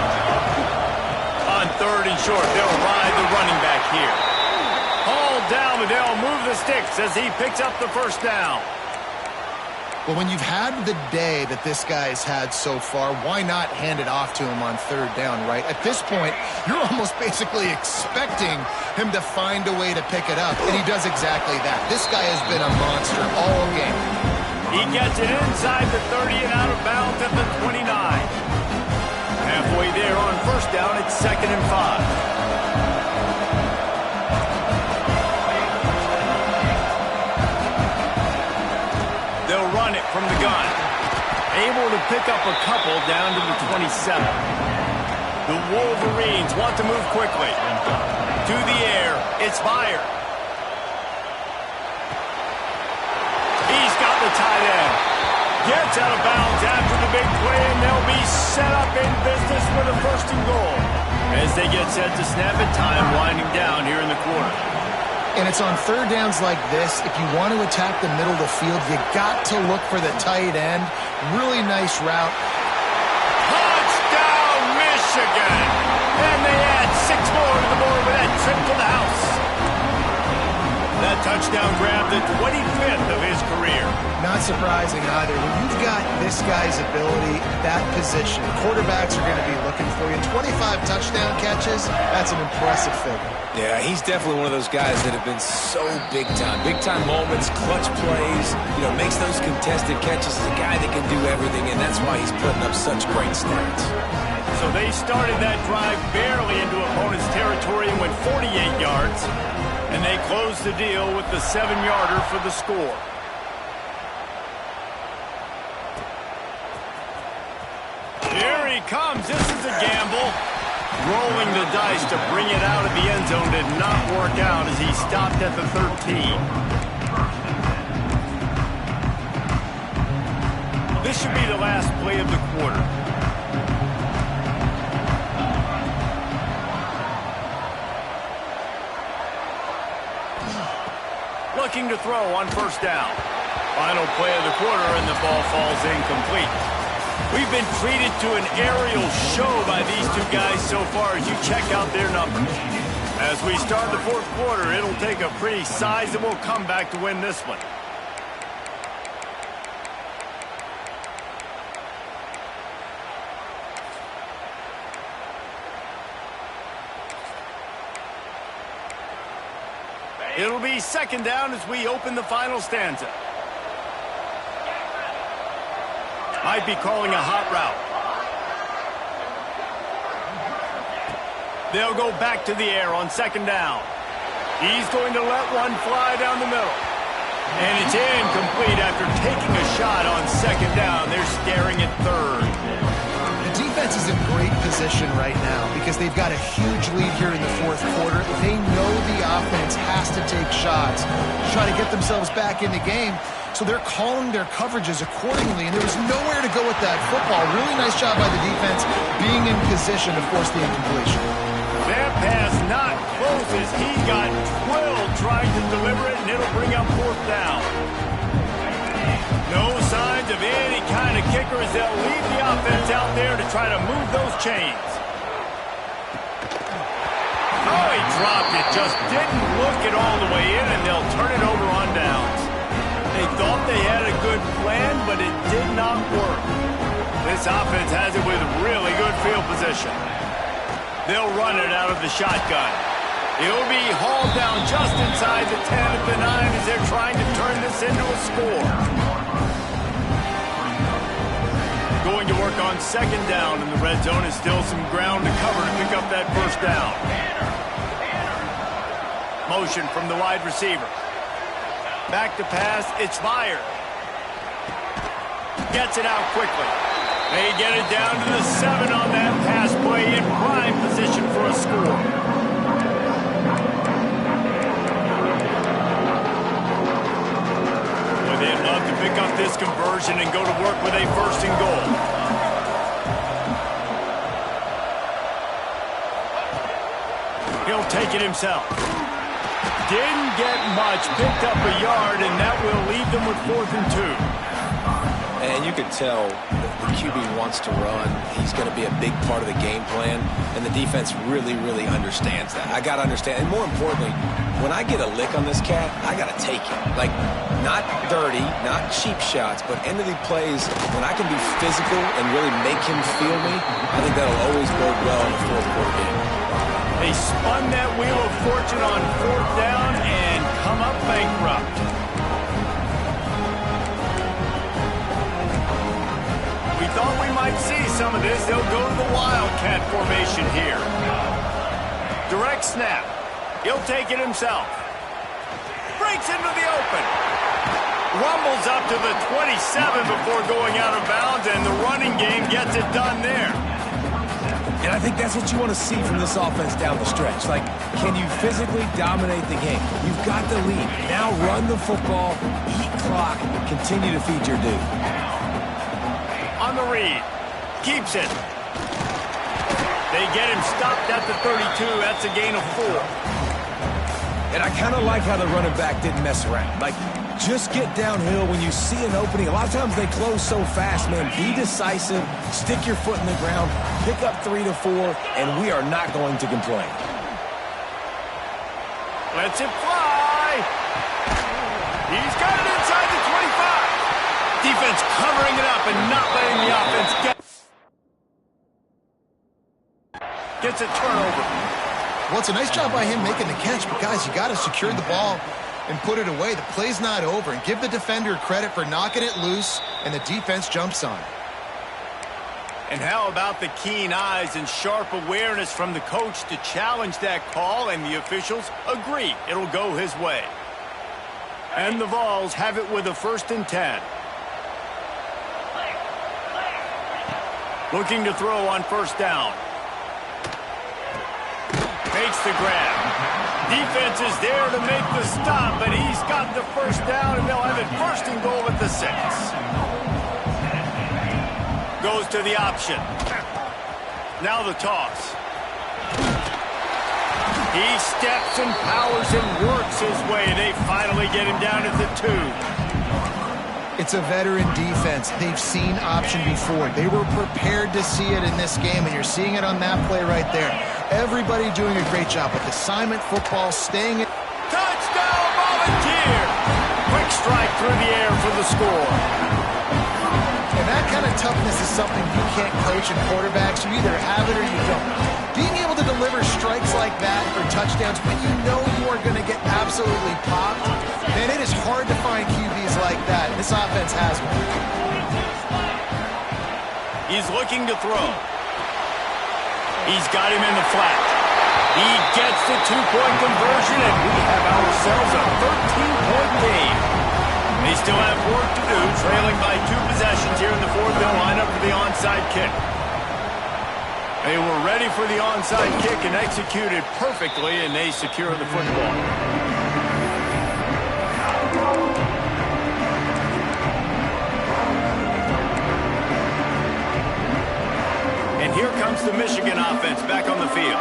On third and short, they'll ride the running back here. Hauled down, but they'll move the sticks as he picks up the first down. Well, when you've had the day that this guy's had so far, why not hand it off to him on third down, right? At this point, you're almost basically expecting him to find a way to pick it up, and he does exactly that. This guy has been a monster all game. He gets it inside the 30 and out of bounds at the 29. Halfway there on first down, it's 2nd and 5. They'll run it from the gun. Able to pick up a couple down to the 27. The Wolverines want to move quickly. To the air, it's fired. He's got the tight end. Gets out of bounds after the big play, and they'll be set up in business with a 1st and goal. As they get set to snap it, time winding down here in the quarter. And it's on third downs like this, if you want to attack the middle of the field, you got to look for the tight end. Really nice route. Touchdown, Michigan! And they add 6 more to the board with that trip to the house. That touchdown grabbed the 25th of his career. Not surprising either. When you've got this guy's ability, that position, quarterbacks are going to be looking for you. 25 touchdown catches, that's an impressive figure. Yeah, he's definitely one of those guys that have been so big time. Big time moments, clutch plays, makes those contested catches. He's a guy that can do everything, and that's why he's putting up such great stats. So they started that drive barely into opponent's territory and went 48 yards. And they closed the deal with the 7-yarder for the score. Here he comes. This is a gamble. Rolling the dice to bring it out of the end zone did not work out as he stopped at the 13. This should be the last play of the quarter. Looking to throw on first down. Final play of the quarter, and the ball falls incomplete. We've been treated to an aerial show by these two guys so far as you check out their numbers. As we start the fourth quarter, it'll take a pretty sizable comeback to win this one. It'll be 2nd down as we open the final stanza. Might be calling a hot route. They'll go back to the air on 2nd down. He's going to let one fly down the middle. And it's incomplete after taking a shot on second down. They're staring at third. The defense is in great position right now because they've got a huge lead here in the fourth quarter. They know the offense has to take shots to try to get themselves back in the game. So they're calling their coverages accordingly, and there was nowhere to go with that football. Really nice job by the defense being in position to force the incompletion. That pass not close as he got twirled trying to deliver it, and it'll bring up fourth down. No signs of any kind of kicker as they'll leave the offense out there to try to move those chains. Oh, he dropped it. Just didn't look it all the way in, and they'll turn it over on downs. They thought they had a good plan, but it did not work. This offense has it with really good field position. They'll run it out of the shotgun. It'll be hauled down just inside the 10 at the 9 as they're trying to turn this into a score. Going to work on second down in the red zone. Is still some ground to cover to pick up that first down. Motion from the wide receiver. Back to pass, it's fired. Gets it out quickly. They get it down to the 7 on that pass play in prime position for a score. Well, they'd love to pick up this conversion and go to work with a first and goal. He'll take it himself. Didn't get much, picked up a yard, and that will leave them with 4th and 2. And you can tell the QB wants to run. He's going to be a big part of the game plan, and the defense really, really understands that. I got to understand, and more importantly, when I get a lick on this cat, I got to take it. Like, not dirty, not cheap shots, but end of the plays, when I can be physical and really make him feel me, I think that'll always bode well in the fourth quarter game. They spun that wheel of fortune on 4th down and come up bankrupt. We thought we might see some of this. They'll go to the Wildcat formation here. Direct snap. He'll take it himself. Breaks into the open. Rumbles up to the 27 before going out of bounds, and the running game gets it done there. And I think that's what you want to see from this offense down the stretch. Like, can you physically dominate the game? You've got the lead. Now run the football, eat clock, continue to feed your dude. On the read. Keeps it. They get him stopped at the 32. That's a gain of 4. And I kind of like how the running back didn't mess around. Like, just get downhill when you see an opening. A lot of times they close so fast, man. Be decisive, stick your foot in the ground, pick up 3 to 4, and we are not going to complain. Lets it fly. He's got it inside the 25. Defense covering it up and not letting the offense gets a turnover. Well, it's a nice job by him making the catch, but guys, you got to secure the ball and put it away. The play's not over, and give the defender credit for knocking it loose, and the defense jumps on it. And how about the keen eyes and sharp awareness from the coach to challenge that call, and the officials agree it'll go his way. And the Vols have it with a 1st and 10. Looking to throw on 1st down. Makes the grab. Defense is there to make the stop, but he's got the 1st down, and they'll have it 1st and goal at the 6. Goes to the option. Now the toss. He steps and powers and works his way. They finally get him down at the 2. It's a veteran defense. They've seen option before. They were prepared to see it in this game, and you're seeing it on that play right there. Everybody doing a great job with assignment football, staying in. Touchdown, Volunteer! Quick strike through the air for the score. And that kind of toughness is something you can't coach in quarterbacks. You either have it or you don't. Being able to deliver strikes like that or touchdowns when you know you are going to get absolutely popped, man, it is hard to find QBs like that. This offense has one. He's looking to throw. He's got him in the flat. He gets the 2-point conversion, and we have ourselves a 13-point game. trailing by 2 possessions here in the fourth. They'll line up for the onside kick. They were ready for the onside kick and executed perfectly, and they secure the football. And here comes the Michigan offense back on the field.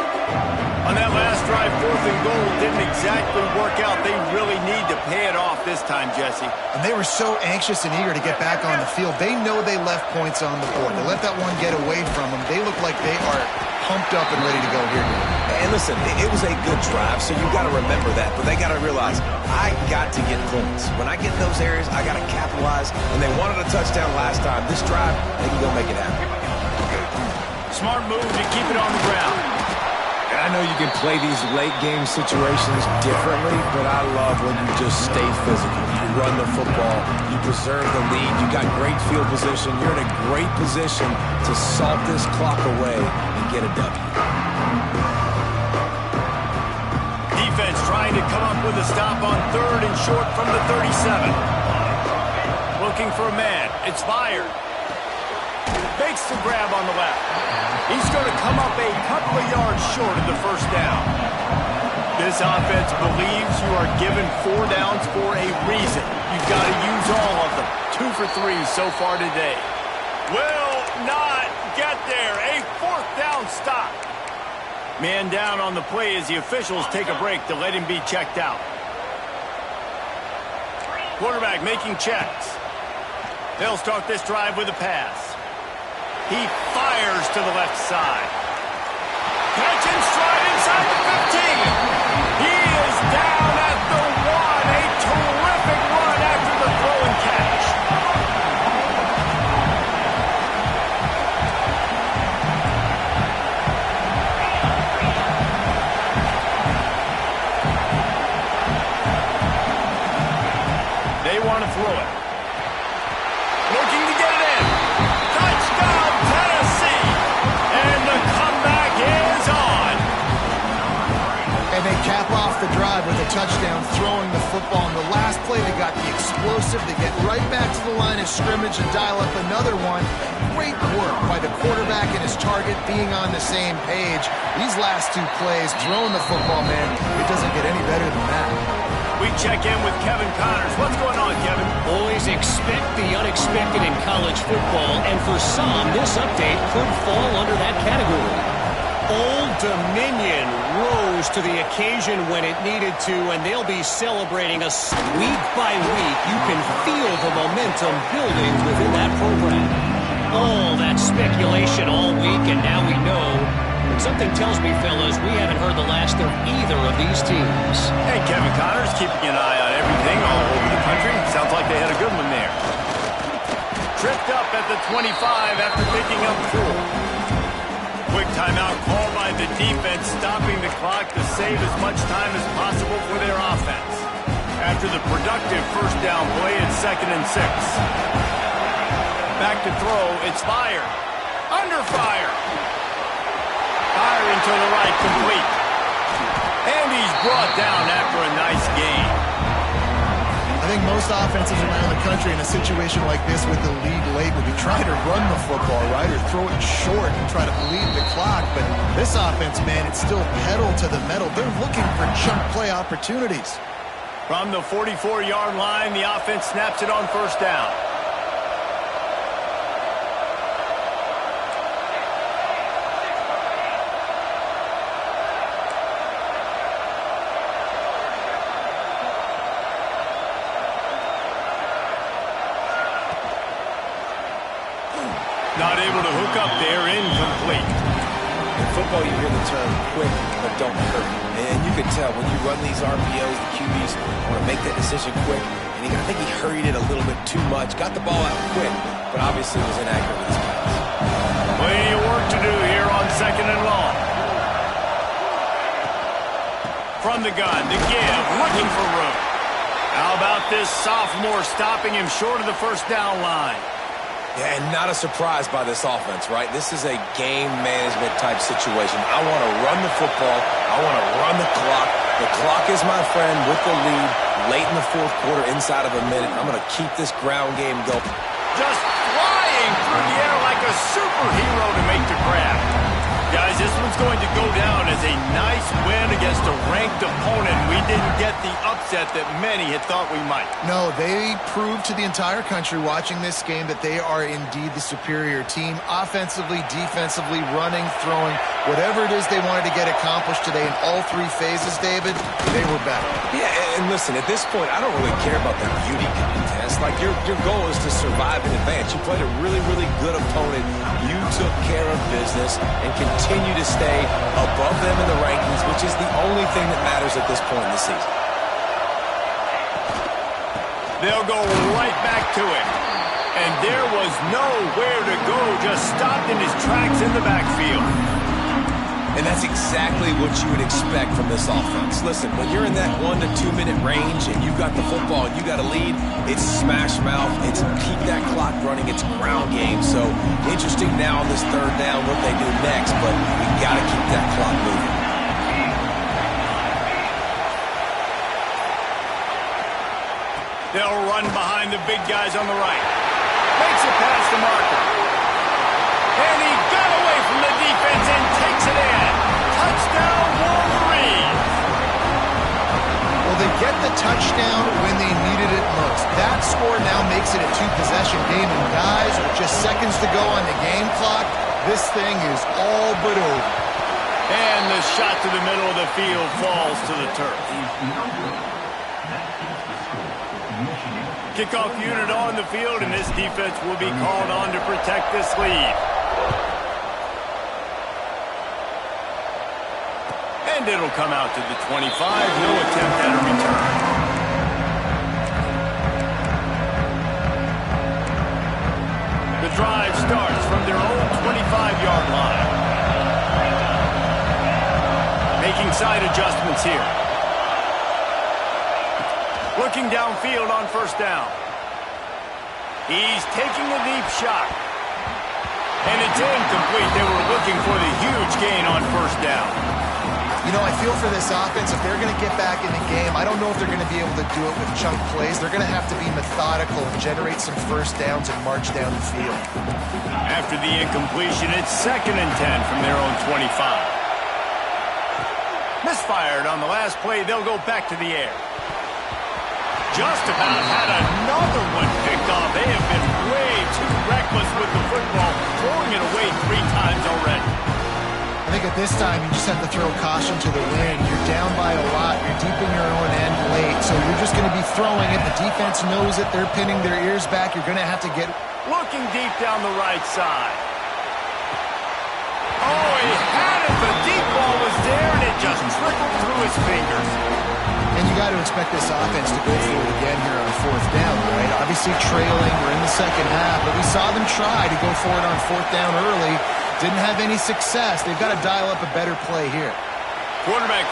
On that last drive, 4th and goal didn't exactly work out. They really need to pay it off this time, Jesse. And they were so anxious and eager to get back on the field. They know they left points on the board. They let that one get away from them. They look like they are pumped up and ready to go here. And listen, it was a good drive, so you got to remember that. But they got to realize, I got to get points. When I get in those areas, I got to capitalize. And they wanted a touchdown last time. This drive, they can go make it happen. Smart move to keep it on the ground. I know you can play these late-game situations differently, but I love when you just stay physical. You run the football. You preserve the lead. You got great field position. You're in a great position to salt this clock away and get a W. Defense trying to come up with a stop on 3rd and short from the 37. Looking for a man. It's fired. Makes the grab on the left. He's going to come up a couple of yards short of the first down. This offense believes you are given 4 downs for a reason. You've got to use all of them. 2 for 3 so far today. Will not get there. A 4th down stop. Man down on the play as the officials take a break to let him be checked out. Quarterback making checks. They'll start this drive with a pass. He fires to the left side. Catch and stride inside the 15. He is down at the 1. A terrific run after the throw and catch. They want to throw it. Looking to get it in. Touchdown, Tennessee! And the comeback is on. And they cap off the drive with a touchdown, throwing the football. In the last play, they got the explosive. They get right back to the line of scrimmage and dial up another one. Great work by the quarterback and his target being on the same page. These last 2 plays, throwing the football, man, it doesn't get any better than that. We check in with Kevin Connors. What's going on, Kevin? Always expect the unexpected in college football, and for some, this update could fall under that category. Old Dominion rose to the occasion when it needed to, and they'll be celebrating us week by week. You can feel the momentum building within that program. All that speculation all week, and now we know. Something tells me, fellas, we haven't heard the last of either of these teams. Hey, Kevin Connors keeping an eye on everything all over the country. Sounds like they had a good one there. Tripped up at the 25 after picking up 4. Quick timeout called by the defense, stopping the clock to save as much time as possible for their offense. After the productive first down play, it's 2nd and 6. Back to throw, it's fired. Under fire. Firing to the right, complete. And he's brought down after a nice gain. I think most offenses around the country in a situation like this with the lead late would be trying to run the football, right, or throw it short and try to bleed the clock. But this offense, man, it's still pedal to the metal. They're looking for chunk play opportunities. From the 44-yard line, the offense snaps it on first down. Not able to hook up there, incomplete. In football, you hear the term quick, but don't hurt. And you can tell when you run these RPOs, the QBs want to make that decision quick. And I think he hurried it a little bit too much. Got the ball out quick, but obviously was inaccurate with his pass. Plenty of work to do here on 2nd and long. From the gun to give, looking for room. How about this sophomore stopping him short of the first down line? Yeah, and not a surprise by this offense, right? This is a game management type situation. I want to run the football. I want to run the clock. The clock is my friend with the lead late in the fourth quarter, inside of a minute. I'm going to keep this ground game going. Just flying through the air like a superhero to make the grab. Guys, this one's going to go down as a nice win against a ranked opponent. We didn't get the upset that many had thought we might. No, they proved to the entire country watching this game that they are indeed the superior team. Offensively, defensively, running, throwing, whatever it is they wanted to get accomplished today in all three phases, David, they were better. Yeah, and listen, at this point, I don't really care about the beauty contest. Like, your goal is to survive and advance. You played a really, really good opponent. You took care of business and continue to stay above them in the rankings, which is the only thing that matters at this point in the season. They'll go right back to it. And there was nowhere to go, just stopped in his tracks in the backfield. And that's exactly what you would expect from this offense. Listen, when you're in that 1 to 2 minute range and you've got the football and you got a lead, it's smash mouth, it's keep that clock running, it's ground game. So interesting now on this third down what they do next, but we got to keep that clock moving. They'll run behind the big guys on the right. Makes it past the marker. And he got away from the defense and takes it in. Touchdown, Wolverine. Well, they get the touchdown when they needed it most. That score now makes it a two-possession game, and guys, with just seconds to go on the game clock, this thing is all but over. And the shot to the middle of the field falls to the turf. Kickoff unit on the field, and this defense will be called on to protect this lead. And it'll come out to the 25. No attempt at a return. The drive starts from their own 25-yard line. Making side adjustments here. Looking downfield on first down. He's taking a deep shot. And it's incomplete. They were looking for the huge gain on first down. You know, I feel for this offense, if they're going to get back in the game, I don't know if they're going to be able to do it with chunk plays. They're going to have to be methodical and generate some first downs and march down the field. After the incompletion, it's 2nd and 10 from their own 25. Misfired on the last play. They'll go back to the air. Just about had another one picked off. They have been way too reckless with the football, throwing it away 3 times already. I think at this time you just have to throw caution to the wind. You're down by a lot. You're deep in your own end late, so you're just going to be throwing it. The defense knows it. They're pinning their ears back. You're going to have to get... Looking deep down the right side. Oh, he had it. The deep ball was there, and it just trickled through his fingers. And you got to expect this offense to go for it again here on fourth down, right? Obviously trailing. We're in the second half, but we saw them try to go for it on fourth down early. Didn't have any success. They've got to dial up a better play here. Quarterback.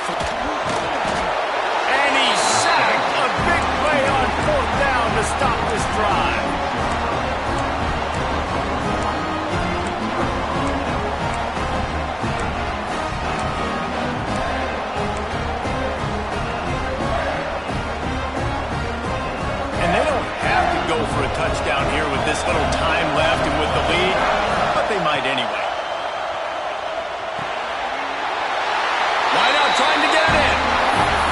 And he's sacked. A big play on fourth down to stop this drive. Go for a touchdown here with this little time left and with the lead, but they might anyway. Wide out trying to get it in.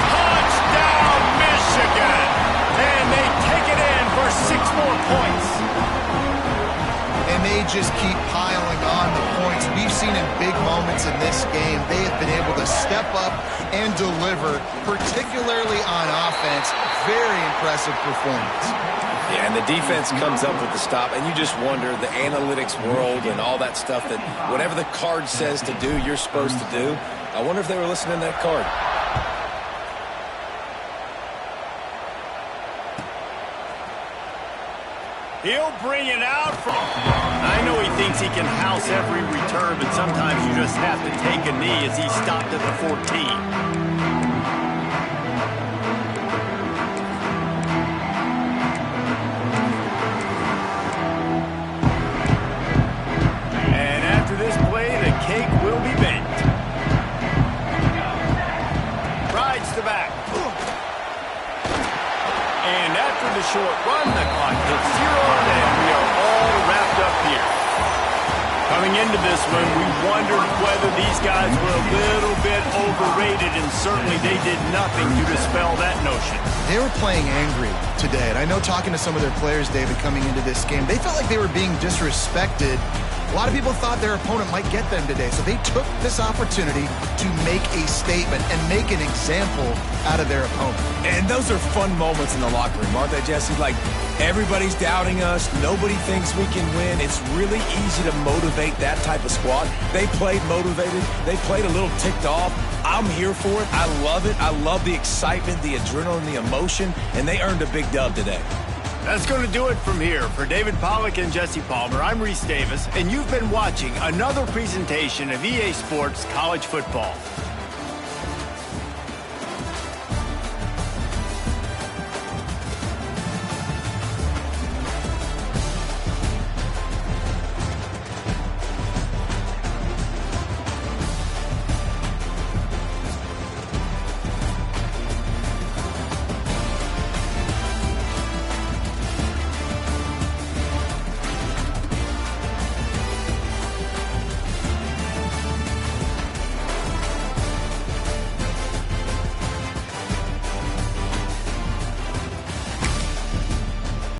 Touchdown, Michigan! And they take it in for 6 more points. And they just keep piling on the points. We've seen in big moments in this game, they have been able to step up and deliver, particularly on offense. Very impressive performance. Yeah, and the defense comes up with the stop, and you just wonder, the analytics world and all that stuff, that whatever the card says to do, you're supposed to do. I wonder if they were listening to that card. He'll bring it out from... I know he thinks he can house every return, but sometimes you just have to take a knee as he stopped at the 14. for the short run. The clock hits 0, and we are all wrapped up here. Coming into this one, we wondered whether these guys were a little bit overrated, and certainly they did nothing to dispel that notion. They were playing angry today, and I know talking to some of their players, David, coming into this game, they felt like they were being disrespected. A lot of people thought their opponent might get them today, so they took this opportunity to make a statement and make an example out of their opponent. And those are fun moments in the locker room, aren't they, Jesse? Like, everybody's doubting us. Nobody thinks we can win. It's really easy to motivate that type of squad. They played motivated. They played a little ticked off. I'm here for it. I love it. I love the excitement, the adrenaline, the emotion, and they earned a big dub today. That's going to do it from here. For David Pollack and Jesse Palmer, I'm Reese Davis, and you've been watching another presentation of EA Sports College Football.